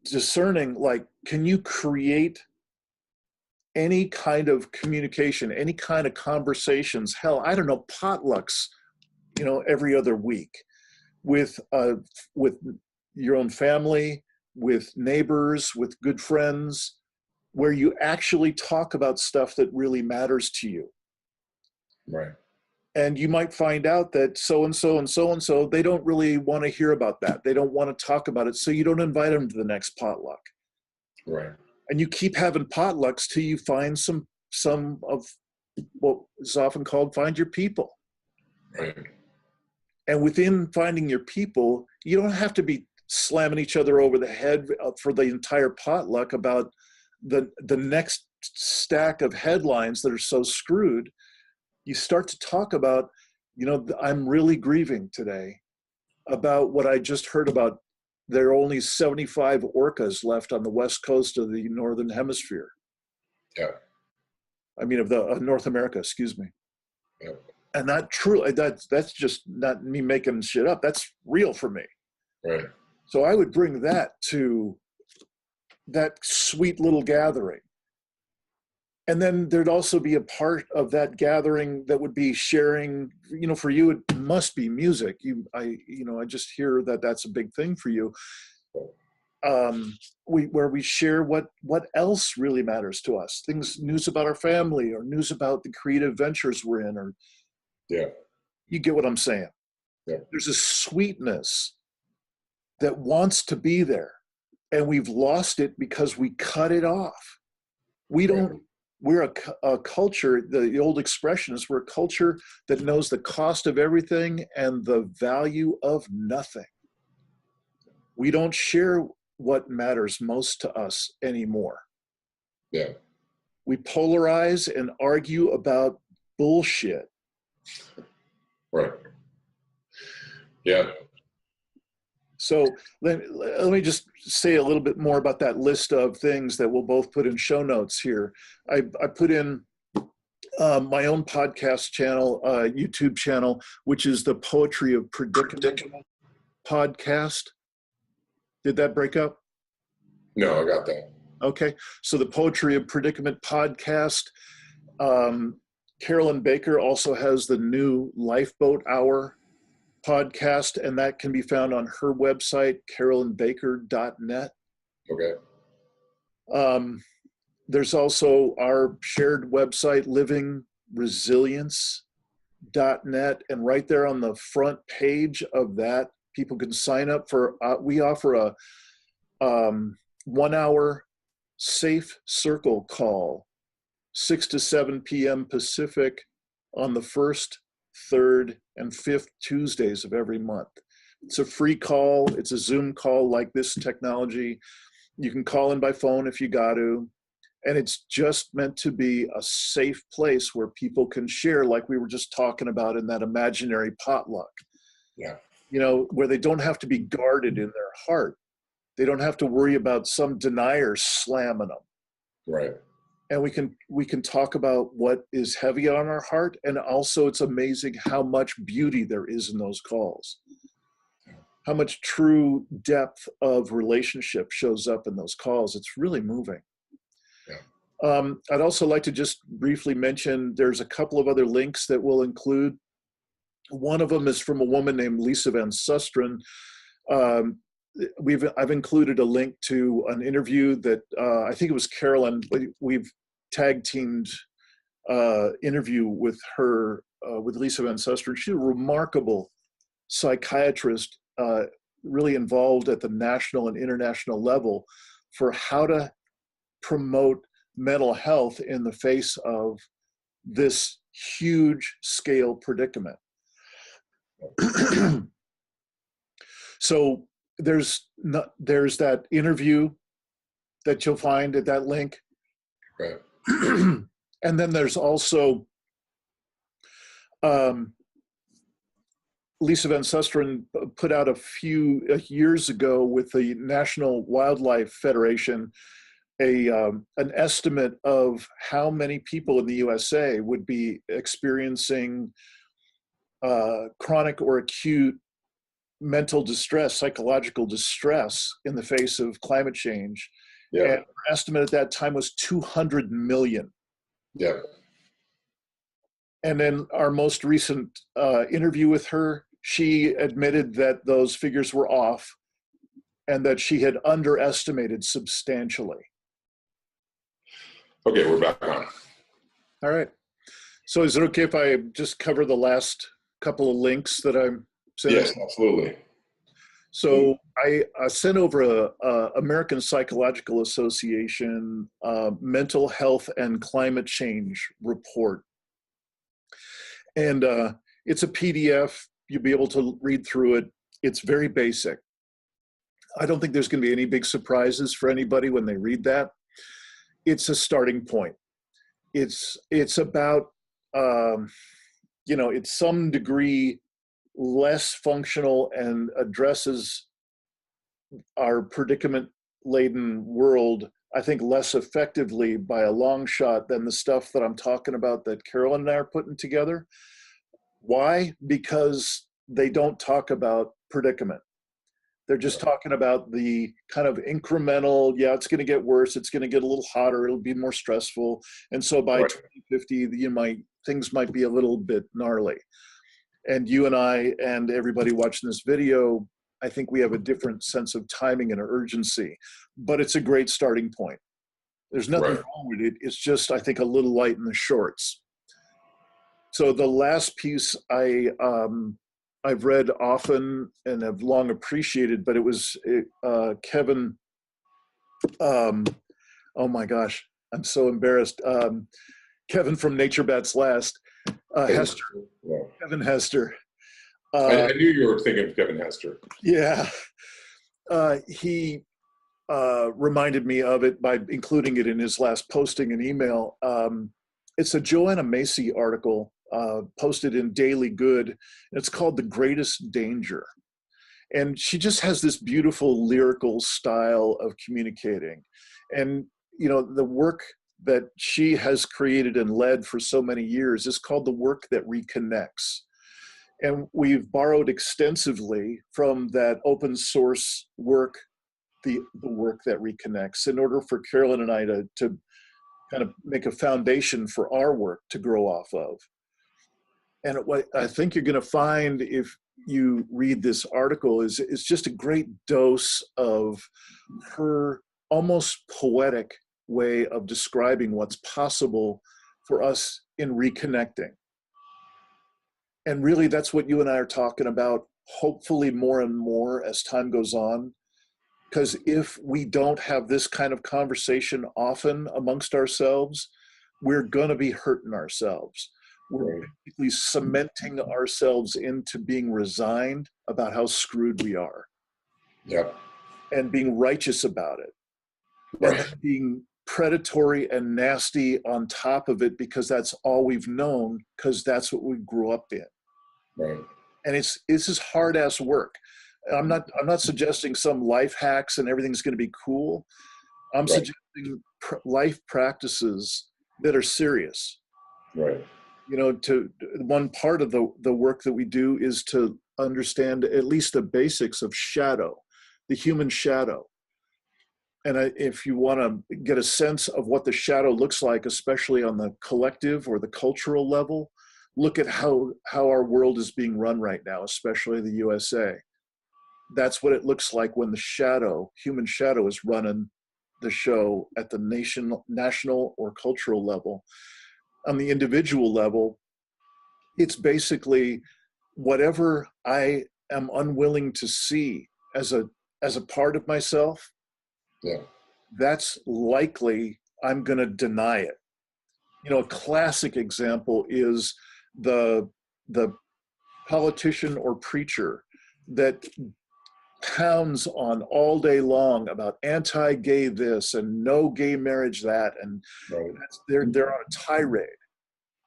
[SPEAKER 1] discerning, like, can you create any kind of communication, any kind of conversations, hell, I don't know, potlucks, every other week with your own family, with neighbors, with good friends, where you actually talk about stuff that really matters to you.
[SPEAKER 2] Right.
[SPEAKER 1] And you might find out that so-and-so and so-and-so, they don't really want to hear about that. They don't want to talk about it. So you don't invite them to the next potluck.
[SPEAKER 2] Right.
[SPEAKER 1] And you keep having potlucks till you find some of what is often called find your people.
[SPEAKER 2] Right.
[SPEAKER 1] And within finding your people, you don't have to be slamming each other over the head for the entire potluck about the next stack of headlines that are so screwed. You start to talk about, I'm really grieving today about what I just heard about. There are only 75 orcas left on the west coast of the Northern Hemisphere.
[SPEAKER 2] Yeah.
[SPEAKER 1] I mean, of the North America, excuse me.
[SPEAKER 2] Yeah.
[SPEAKER 1] And that's just not me making shit up. That's real for me.
[SPEAKER 2] Right.
[SPEAKER 1] So I would bring that to that sweet little gathering. And then there'd also be a part of that gathering that would be sharing, for you, it must be music. I just hear that that's a big thing for you. Where we share what else really matters to us, news about our family or news about the creative ventures we're in, or
[SPEAKER 2] Yeah.
[SPEAKER 1] you get what I'm saying?
[SPEAKER 2] Yeah.
[SPEAKER 1] There's a sweetness that wants to be there, and we've lost it because we cut it off. We're a culture, the old expression is we're a culture that knows the cost of everything and the value of nothing. We don't share what matters most to us anymore.
[SPEAKER 2] Yeah.
[SPEAKER 1] We polarize and argue about bullshit.
[SPEAKER 2] Right. Yeah.
[SPEAKER 1] So let me just say a little bit more about that list of things that we'll both put in show notes here. I put in my own podcast channel, YouTube channel, which is the Poetry of Predicament podcast. Did that break up?
[SPEAKER 2] No, I got that.
[SPEAKER 1] Okay. So the Poetry of Predicament podcast. Carolyn Baker also has the new Lifeboat Hour podcast, and that can be found on her website, carolynbaker.net.
[SPEAKER 2] Okay.
[SPEAKER 1] There's also our shared website, livingresilience.net, and right there on the front page of that, people can sign up for, we offer a 1 hour safe circle call, 6 to 7 p.m. Pacific on the 1st, 3rd, and 5th Tuesdays of every month. It's a free call. It's a Zoom call like this technology. You can call in by phone if you got to. And it's just meant to be a safe place where people can share, like we were just talking about in that imaginary potluck.
[SPEAKER 2] Yeah.
[SPEAKER 1] Where they don't have to be guarded in their heart. They don't have to worry about some denier slamming them.
[SPEAKER 2] Right.
[SPEAKER 1] And we can talk about what is heavy on our heart. And also it's amazing how much beauty there is in those calls. How much true depth of relationship shows up in those calls. It's really moving.
[SPEAKER 2] Yeah.
[SPEAKER 1] I'd also like to just briefly mention there's a couple of other links that we'll include. One of them is from a woman named Lisa Van Susteren. I've included a link to an interview that I think it was Carolyn. We've tag teamed interview with her, with Lisa Van Susteren. She's a remarkable psychiatrist, really involved at the national and international level for how to promote mental health in the face of this huge scale predicament. So there's that interview that you'll find at that link.
[SPEAKER 2] Right.
[SPEAKER 1] And then there's also Lisa Van Susteren put out a few years ago with the National Wildlife Federation an estimate of how many people in the USA would be experiencing chronic or acute mental distress, psychological distress in the face of climate change.
[SPEAKER 2] Yeah.
[SPEAKER 1] And her estimate at that time was 200 million.
[SPEAKER 2] Yeah.
[SPEAKER 1] And then our most recent interview with her, she admitted that those figures were off and that she had underestimated substantially.
[SPEAKER 2] Okay, we're back on.
[SPEAKER 1] All right. So is it okay if I just cover the last couple of links that I'm sending?
[SPEAKER 2] Yes, absolutely.
[SPEAKER 1] So I sent over a American Psychological Association mental health and climate change report. And it's a PDF. You'll be able to read through it. It's very basic. I don't think there's going to be any big surprises for anybody when they read that. It's a starting point. It's about, it's some degree less functional and addresses our predicament-laden world, I think, less effectively by a long shot than the stuff that I'm talking about that Carolyn and I are putting together. Why? Because they don't talk about predicament. They're just talking about the kind of incremental, yeah, it's going to get worse. It's going to get a little hotter. It'll be more stressful. And so by 2050, things might be a little bit gnarly. And you and I and everybody watching this video, I think we have a different sense of timing and urgency, but it's a great starting point. There's nothing wrong with it. It's just, I think, a little light in the shorts. So the last piece I've read often and have long appreciated, but it was Kevin, oh my gosh, I'm so embarrassed. Kevin from Nature Bats Last, Hester, Kevin Hester.
[SPEAKER 2] I knew you were thinking of Kevin Hester.
[SPEAKER 1] Yeah, he reminded me of it by including it in his last posting and email. It's a Joanna Macy article posted in Daily Good. And it's called The Greatest Danger. And she just has this beautiful lyrical style of communicating. And, the work that she has created and led for so many years is called The Work That Reconnects. And we've borrowed extensively from that open source work, the Work That Reconnects, in order for Carolyn and I to kind of make a foundation for our work to grow off of. And what I think you're going to find if you read this article is just a great dose of her almost poetic way of describing what's possible for us in reconnecting. And really, that's what you and I are talking about, hopefully more and more as time goes on. Because if we don't have this kind of conversation often amongst ourselves, we're going to be hurting ourselves. We're basically cementing ourselves into being resigned about how screwed we are.
[SPEAKER 2] Yeah.
[SPEAKER 1] And being righteous about it.
[SPEAKER 2] Right.
[SPEAKER 1] And then being predatory and nasty on top of it because that's all we've known, because that's what we grew up in.
[SPEAKER 2] Right.
[SPEAKER 1] And it's just hard-ass work. I'm not suggesting some life hacks and everything's going to be cool. I'm suggesting life practices that are serious.
[SPEAKER 2] Right.
[SPEAKER 1] To one part of the work that we do is to understand at least the basics of shadow, the human shadow. And if you want to get a sense of what the shadow looks like, especially on the collective or the cultural level, look at how our world is being run right now, especially the USA. That's what it looks like when the human shadow is running the show at the national or cultural level. on the individual level, it's basically whatever I am unwilling to see as a part of myself,
[SPEAKER 2] Yeah.
[SPEAKER 1] that's likely I'm going to deny it. You know, a classic example is the politician or preacher that pounds on all day long about anti-gay this and no gay marriage that, and
[SPEAKER 2] Right.
[SPEAKER 1] they're on a tirade,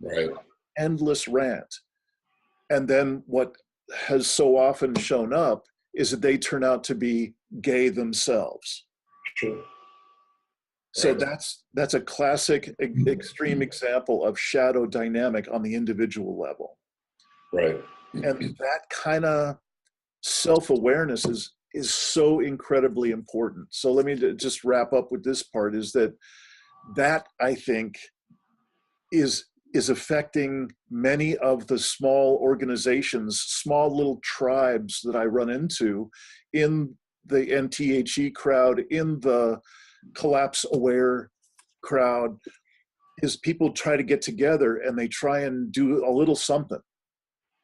[SPEAKER 2] Right.
[SPEAKER 1] endless rant. And then what has so often shown up is that they turn out to be gay themselves.
[SPEAKER 2] Sure.
[SPEAKER 1] So
[SPEAKER 2] Right.
[SPEAKER 1] that's a classic extreme example of shadow dynamic on the individual level.
[SPEAKER 2] Right.
[SPEAKER 1] And that kind of self-awareness is so incredibly important. So let me just wrap up with this part, is that I think is affecting many of the small organizations, small little tribes that I run into in the NTHE crowd, in the collapse aware crowd, is people try to get together and they try and do a little something,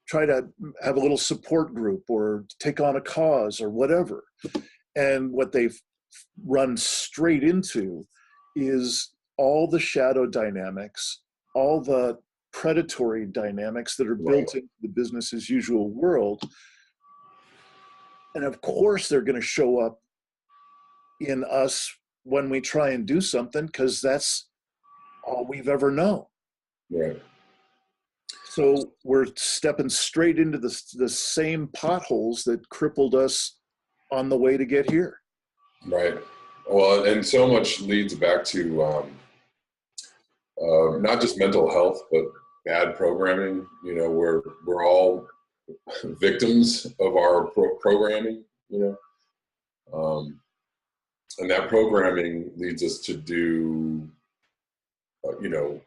[SPEAKER 1] try to have a little support group or take on a cause or whatever. And what they've run straight into is all the shadow dynamics, all the predatory dynamics that are built into the business as usual world. And of course, they're going to show up in us when we try and do something, because that's all we've ever known.
[SPEAKER 2] Right.
[SPEAKER 1] So we're stepping straight into the same potholes that crippled us on the way to get here.
[SPEAKER 2] Right. Well, and so much leads back to not just mental health, but bad programming. You know, we're all victims of our programming. You know, and that programming leads us to do, you know,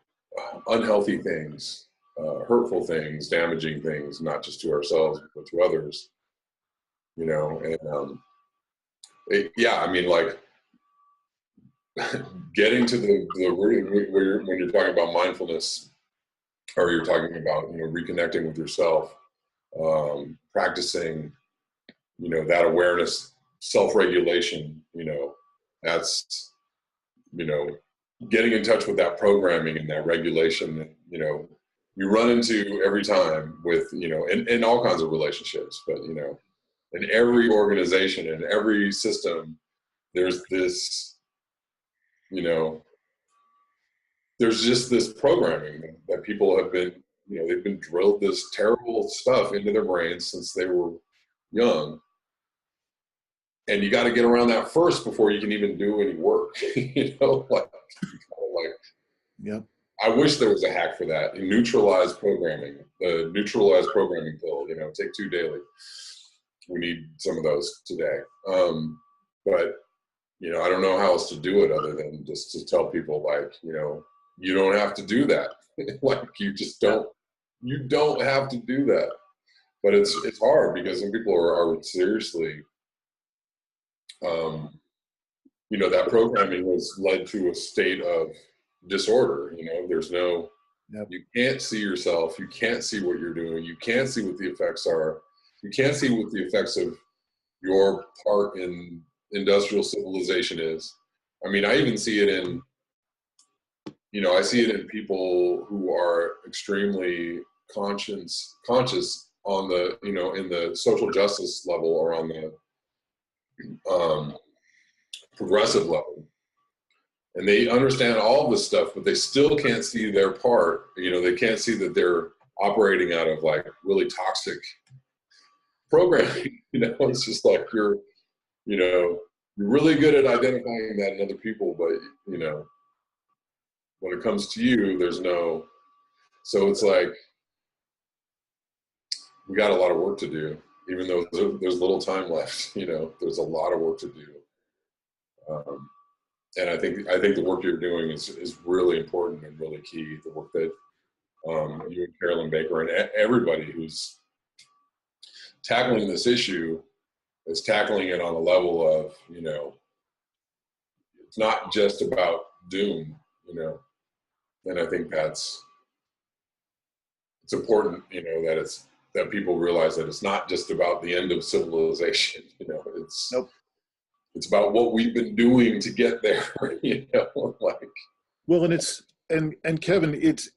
[SPEAKER 2] unhealthy things, hurtful things, damaging things, not just to ourselves but to others. You know, and yeah, I mean, like getting to the when you're talking about mindfulness, or you're talking about, you know, reconnecting with yourself, practicing, you know, that awareness, self-regulation, you know, that's, you know, getting in touch with that programming and that regulation that, you know, you run into every time with, you know, in all kinds of relationships, but, you know, in every organization, in every system, there's this, you know, there's just this programming that people have been, you know, they've been drilled this terrible stuff into their brains since they were young. And you got to get around that first before you can even do any work. You know, like
[SPEAKER 1] Yep.
[SPEAKER 2] I wish there was a hack for that. Neutralized programming, the neutralized programming pill, you know, take 2 daily. We need some of those today. But, you know, I don't know how else to do it other than just to tell people, like, you know, you don't have to do that. Like, you just don't, you don't have to do that. But it's hard because some people are seriously, you know, that programming has led to a state of disorder. You know, there's no,
[SPEAKER 1] Yep.
[SPEAKER 2] you can't see yourself. You can't see what you're doing. You can't see what the effects are. You can't see what the effects of your part in industrial civilization is. I mean, I even see it in, you know, I see it in people who are extremely conscious on the, you know, in the social justice level or on the progressive level. And they understand all this stuff, but they still can't see their part. You know, they can't see that they're operating out of like really toxic programming. You know, it's just like you're really good at identifying that in other people, but, you know, when it comes to you, there's no, so it's like, we got a lot of work to do, even though there's little time left, you know, there's a lot of work to do. And I think the work you're doing is really important and really key. The work that you and Carolyn Baker and everybody who's tackling this issue is tackling it on a level of, you know, it's not just about doom, you know, and I think that's it's important, that people realize that it's not just about the end of civilization. It's
[SPEAKER 1] Nope.
[SPEAKER 2] it's about what we've been doing to get there. Like.
[SPEAKER 1] Well, and Kevin, it's,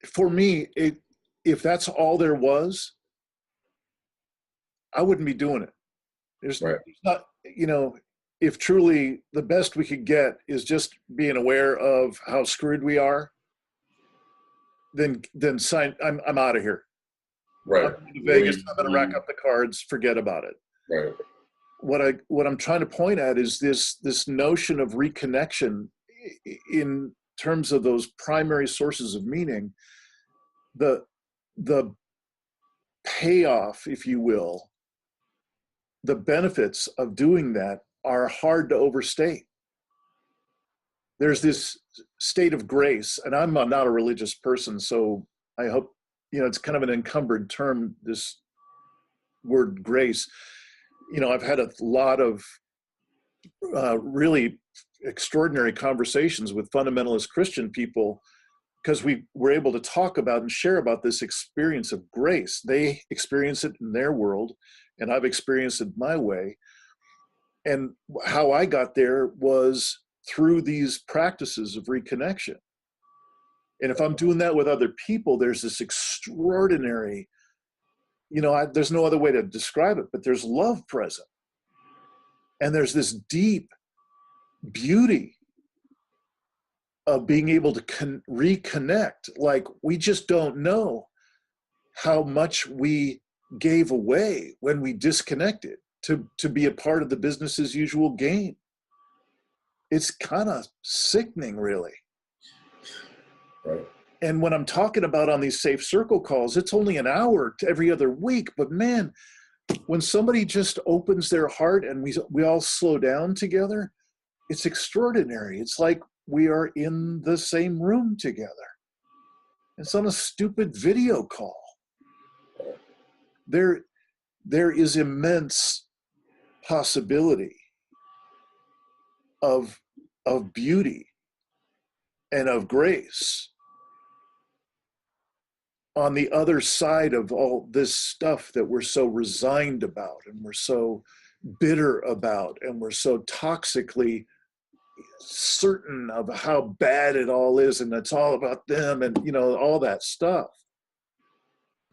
[SPEAKER 1] for me, if that's all there was, I wouldn't be doing it. There's not, if truly the best we could get is just being aware of how screwed we are, then I'm out of here.
[SPEAKER 2] Right.
[SPEAKER 1] I'm going to Vegas. I'm going to rack up the cards. Forget about it.
[SPEAKER 2] Right.
[SPEAKER 1] What I'm trying to point at is this notion of reconnection in terms of those primary sources of meaning. The payoff, if you will, the benefits of doing that are hard to overstate. There's this state of grace, and I'm not a religious person, so I hope, it's kind of an encumbered term, this word grace. I've had a lot of really extraordinary conversations with fundamentalist Christian people, because we were able to talk about and share about this experience of grace. They experience it in their world, and I've experienced it my way. And how I got there was through these practices of reconnection. And if I'm doing that with other people, there's this extraordinary, there's no other way to describe it, but there's love present. And there's this deep beauty of being able to reconnect. Like, we just don't know how much we gave away when we disconnected to be a part of the business as usual game. It's kind of sickening, really.
[SPEAKER 2] Right.
[SPEAKER 1] And when I'm talking about on these Safe Circle calls, it's only an hour to every other week. But man, when somebody just opens their heart and we all slow down together, it's extraordinary. It's like we are in the same room together. It's on a stupid video call. There is immense possibility of beauty and of grace on the other side of all this stuff that we're so resigned about, and we're so bitter about, and we're so toxically certain of how bad it all is, and it's all about them, and all that stuff.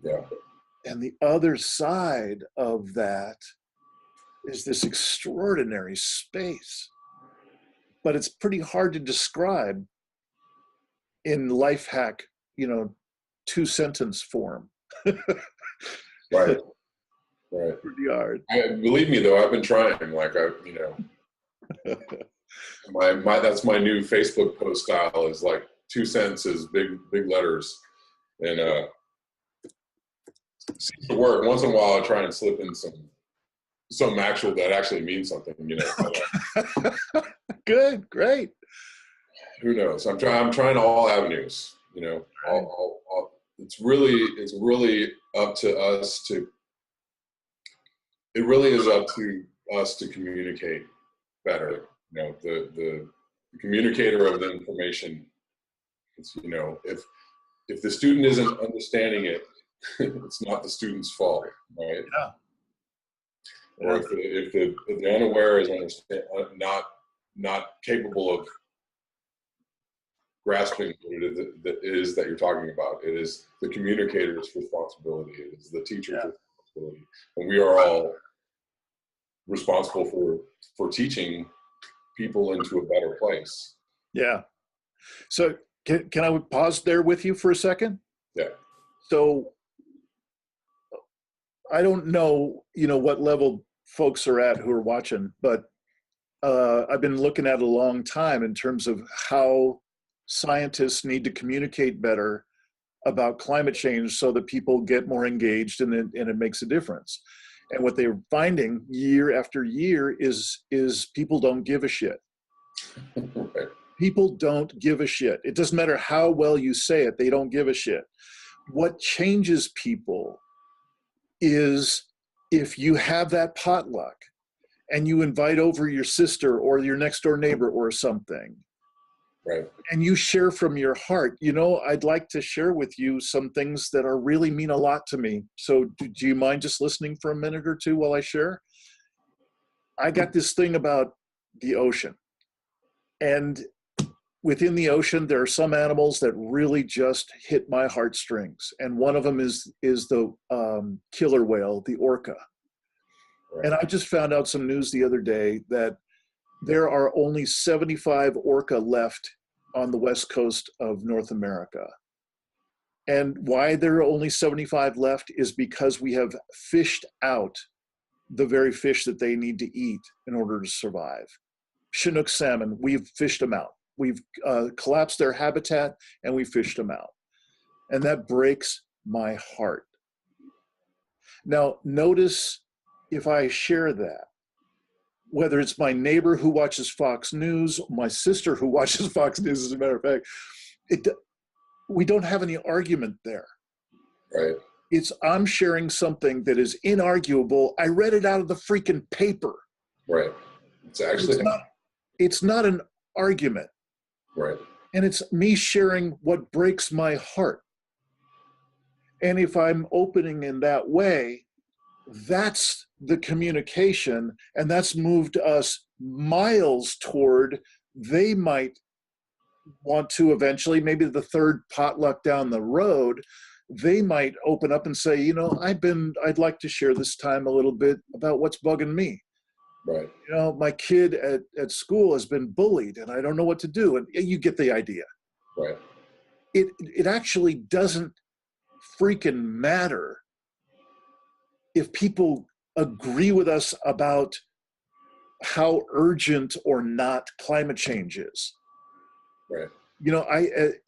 [SPEAKER 2] Yeah.
[SPEAKER 1] And the other side of that is this extraordinary space, but it's pretty hard to describe in life hack, 2-sentence form.
[SPEAKER 2] Right.
[SPEAKER 1] Pretty hard.
[SPEAKER 2] Believe me, though, I've been trying. Like, that's my new Facebook post style, is like 2 sentences, big letters, and it seems to work. Once in a while, I try and slip in some actual that actually means something.
[SPEAKER 1] Good, great.
[SPEAKER 2] Who knows? I'm trying all avenues. It's really up to us to. It really is up to us to communicate better. The communicator of the information. It's, if the student isn't understanding it, it's not the student's fault, right?
[SPEAKER 1] Yeah.
[SPEAKER 2] Or if the unaware is not capable of grasping what it is that you're talking about, it is the communicator's responsibility. It is the teacher's responsibility, and we are all responsible for teaching people into a better place.
[SPEAKER 1] Yeah. So can I pause there with you for a second?
[SPEAKER 2] Yeah.
[SPEAKER 1] So I don't know, what level folks are at who are watching, but I've been looking at it a long time in terms of how scientists need to communicate better about climate change so that people get more engaged and it makes a difference. And what they're finding year after year is people don't give a shit.
[SPEAKER 2] Right.
[SPEAKER 1] People don't give a shit. It doesn't matter how well you say it, they don't give a shit. What changes people is if you have that potluck and you invite over your sister or your next door neighbor or something,
[SPEAKER 2] Right.
[SPEAKER 1] and you share from your heart. You know, I'd like to share with you some things that are really mean a lot to me. So do you mind just listening for a minute or two while I share? I got this thing about the ocean. And within the ocean, there are some animals that really just hit my heartstrings. And one of them is the killer whale, the orca.
[SPEAKER 2] Right.
[SPEAKER 1] And I just found out some news the other day that there are only 75 orca left on the west coast of North America. And why there are only 75 left is because we have fished out the very fish that they need to eat in order to survive. Chinook salmon, we've fished them out. We've collapsed their habitat and we fished them out. And that breaks my heart. Now, notice if I share that, whether it's my neighbor who watches Fox News, my sister who watches Fox News, as a matter of fact, we don't have any argument there.
[SPEAKER 2] Right.
[SPEAKER 1] It's I'm sharing something that is inarguable. I read it out of the freaking paper.
[SPEAKER 2] Right.
[SPEAKER 1] It's not an argument.
[SPEAKER 2] Right.
[SPEAKER 1] And it's me sharing what breaks my heart. And if I'm opening in that way, that's the communication, and that's moved us miles toward they might want to eventually, maybe the third potluck down the road, they might open up and say, you know, I'd like to share this time a little bit about what's bugging me.
[SPEAKER 2] Right.
[SPEAKER 1] You know, my kid at school has been bullied and I don't know what to do. And you get the idea.
[SPEAKER 2] Right.
[SPEAKER 1] It actually doesn't freaking matter if people agree with us about how urgent or not climate change is.
[SPEAKER 2] Right.
[SPEAKER 1] You know,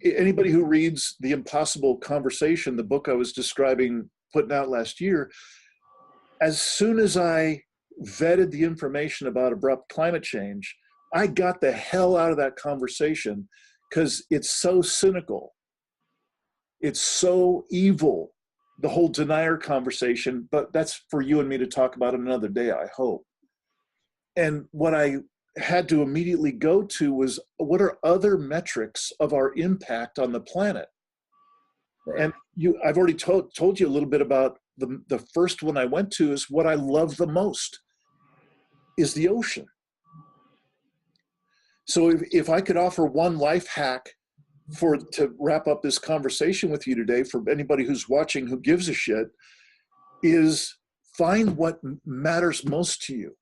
[SPEAKER 1] anybody who reads The Impossible Conversation, the book I was describing, putting out last year, as soon as I vetted the information about abrupt climate change, I got the hell out of that conversation because it's so cynical. It's so evil, the whole denier conversation, but that's for you and me to talk about another day, I hope. And what I had to immediately go to was, what are other metrics of our impact on the planet? Right. And I've already told you a little bit about the first one I went to is what I love the most is the ocean. So if I could offer one life hack to wrap up this conversation with you today, for anybody who's watching who gives a shit, is find what matters most to you.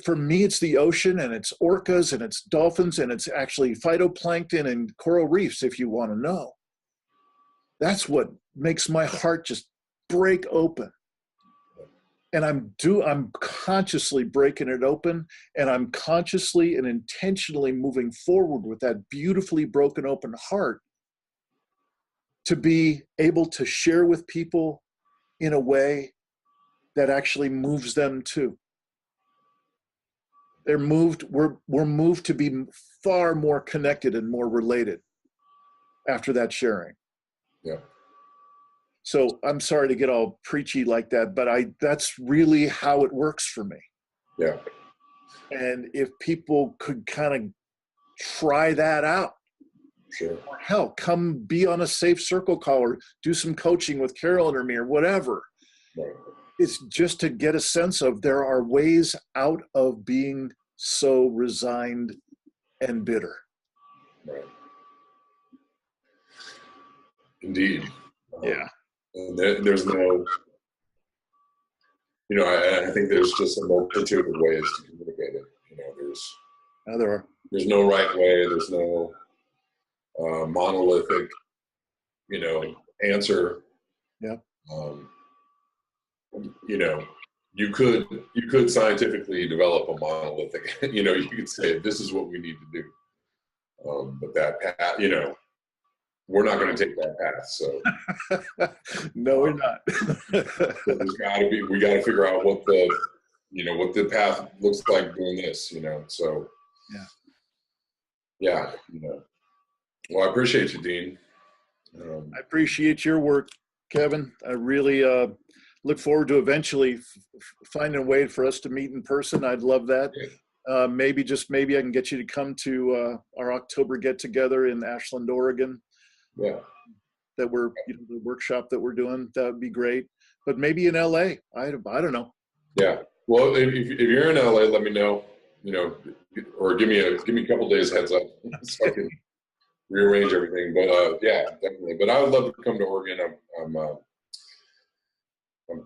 [SPEAKER 1] For me, it's the ocean, and it's orcas, and it's dolphins, and it's actually phytoplankton and coral reefs, if you want to know. That's what makes my heart just break open. And I'm consciously breaking it open, and I'm consciously and intentionally moving forward with that beautifully broken open heart to be able to share with people in a way that actually moves them too. We're moved to be far more connected and more related after that sharing.
[SPEAKER 2] Yeah.
[SPEAKER 1] So I'm sorry to get all preachy like that, but that's really how it works for me.
[SPEAKER 2] Yeah.
[SPEAKER 1] And if people could kind of try that out,
[SPEAKER 2] sure.
[SPEAKER 1] Or hell, come be on a safe circle call or do some coaching with Carolyn or me or whatever.
[SPEAKER 2] Right.
[SPEAKER 1] It's just to get a sense of there are ways out of being so resigned and bitter.
[SPEAKER 2] Right. Indeed.
[SPEAKER 1] Yeah.
[SPEAKER 2] And there's no, you know, I think there's just a multitude of ways to communicate it. You know, there's no right way. There's no monolithic, you know, answer.
[SPEAKER 1] Yeah.
[SPEAKER 2] You know, you could scientifically develop a monolithic, you know, you could say this is what we need to do. But that path, you know, we're not going to take that path. So
[SPEAKER 1] no, we're not.
[SPEAKER 2] we got to figure out what the path looks like doing this, you know? So yeah, you know, well, I appreciate you, Dean.
[SPEAKER 1] I appreciate your work, Kevin. I really look forward to eventually finding a way for us to meet in person. I'd love that. maybe I can get you to come to our October get together in Ashland, Oregon.
[SPEAKER 2] Yeah.
[SPEAKER 1] That we're, the workshop that we're doing. That would be great. But maybe in LA. I don't know.
[SPEAKER 2] Yeah. Well, if you're in LA, let me know. Or give me a couple days heads up so I can rearrange everything. But yeah, definitely. But I would love to come to Oregon. I'm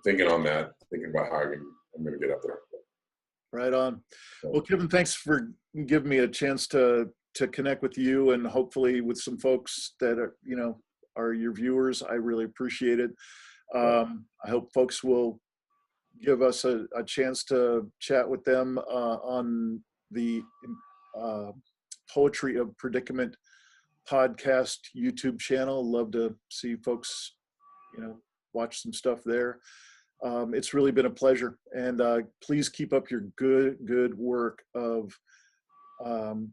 [SPEAKER 2] thinking on that. Thinking about how I'm going to get up there.
[SPEAKER 1] Right on. Well, Kevin, thanks for giving me a chance to connect with you, and hopefully with some folks that are your viewers. I really appreciate it. I hope folks will give us a chance to chat with them on the Poetry of Predicament podcast YouTube channel. Love to see folks, watch some stuff there. It's really been a pleasure, and please keep up your good work of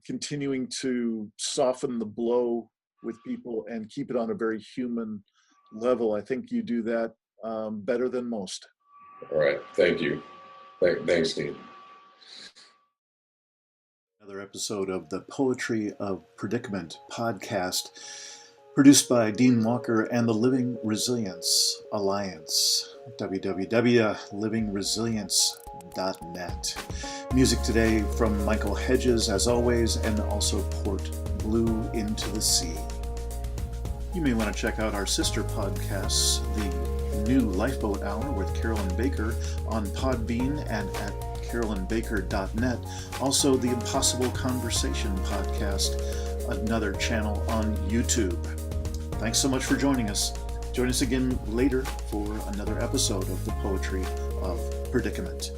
[SPEAKER 1] continuing to soften the blow with people and keep it on a very human level. I think you do that better than most.
[SPEAKER 2] All right. Thank you. Thanks, Dean.
[SPEAKER 1] Another episode of the Poetry of Predicament podcast, produced by Dean Walker and the Living Resilience Alliance, www.livingresilience.net. Music today from Michael Hedges, as always, and also Port Blue Into the Sea. You may want to check out our sister podcasts, the new Lifeboat Hour with Carolyn Baker on Podbean and at carolynbaker.net. Also, the Impossible Conversation podcast, another channel on YouTube. Thanks so much for joining us. Join us again later for another episode of the Poetry of Predicament.